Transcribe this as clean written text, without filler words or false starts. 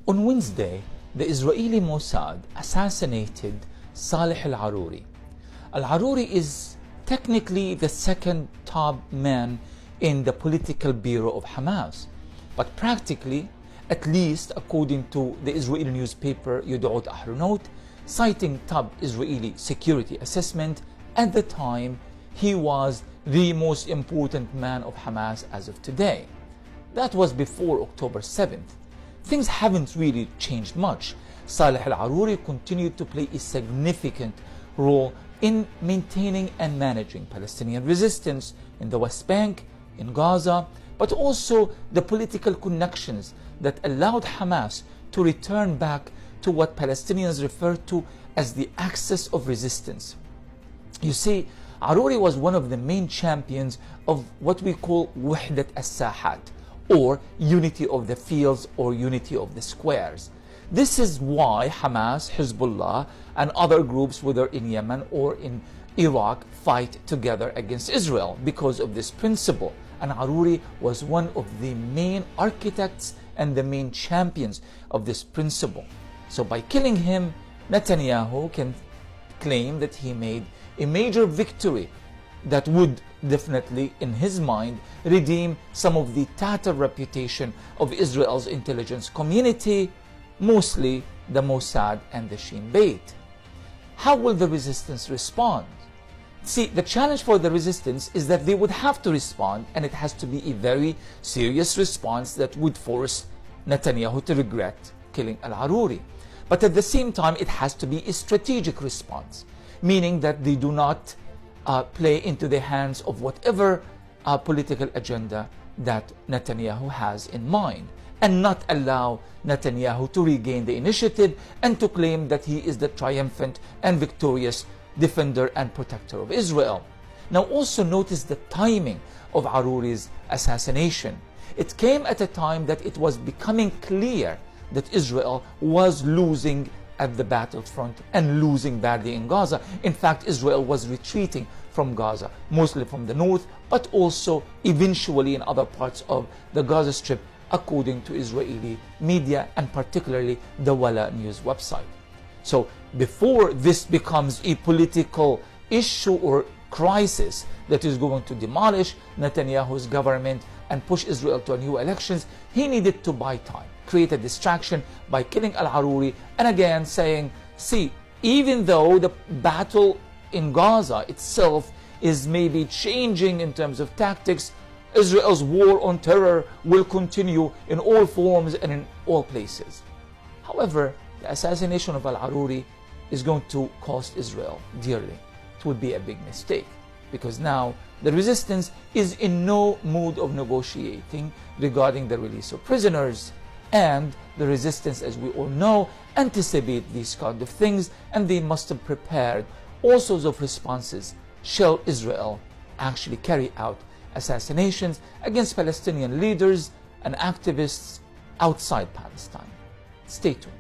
On Wednesday, the Israeli Mossad assassinated Saleh Arouri. Arouri is technically the second top man in the political bureau of Hamas, but practically, at least according to the Israeli newspaper Yed'ot Ahronot, citing top Israeli security assessment, at the time he was the most important man of Hamas as of today. That was before October 7th. Things haven't really changed much. Saleh Arouri continued to play a significant role in maintaining and managing Palestinian resistance in the West Bank, in Gaza, but also the political connections that allowed Hamas to return back to what Palestinians refer to as the axis of resistance. You see, Arouri was one of the main champions of what we call Wahdat as-Sahat, or unity of the fields or unity of the squares. This is why Hamas, Hezbollah, and other groups, whether in Yemen or in Iraq, fight together against Israel because of this principle. And Arouri was one of the main architects and the main champions of this principle. So by killing him, Netanyahu can claim that he made a major victory that would definitely, in his mind, redeem some of the tattered reputation of Israel's intelligence community, mostly the Mossad and the Shin Bet. How will the resistance respond? See, the challenge for the resistance is that they would have to respond, and it has to be a very serious response that would force Netanyahu to regret killing Arouri. But at the same time, it has to be a strategic response, meaning that they do not play into the hands of whatever political agenda that Netanyahu has in mind, and not allow Netanyahu to regain the initiative and to claim that he is the triumphant and victorious defender and protector of Israel. Now also notice the timing of Arouri's assassination. It came at a time that it was becoming clear that Israel was losing at the battlefront and losing badly in Gaza. In fact, Israel was retreating from Gaza, mostly from the north, but also eventually in other parts of the Gaza Strip, according to Israeli media and particularly the Walla news website. So before this becomes a political issue or crisis that is going to demolish Netanyahu's government and push Israel to a new elections, he needed to buy time, create a distraction by killing Arouri, and again saying, see, even though the battle in Gaza itself is maybe changing in terms of tactics, Israel's war on terror will continue in all forms and in all places. However, the assassination of Arouri is going to cost Israel dearly. It would be a big mistake, because now the resistance is in no mood of negotiating regarding the release of prisoners, and the resistance, as we all know, anticipate these kind of things, and they must have prepared all sorts of responses shall Israel actually carry out assassinations against Palestinian leaders and activists outside Palestine. Stay tuned.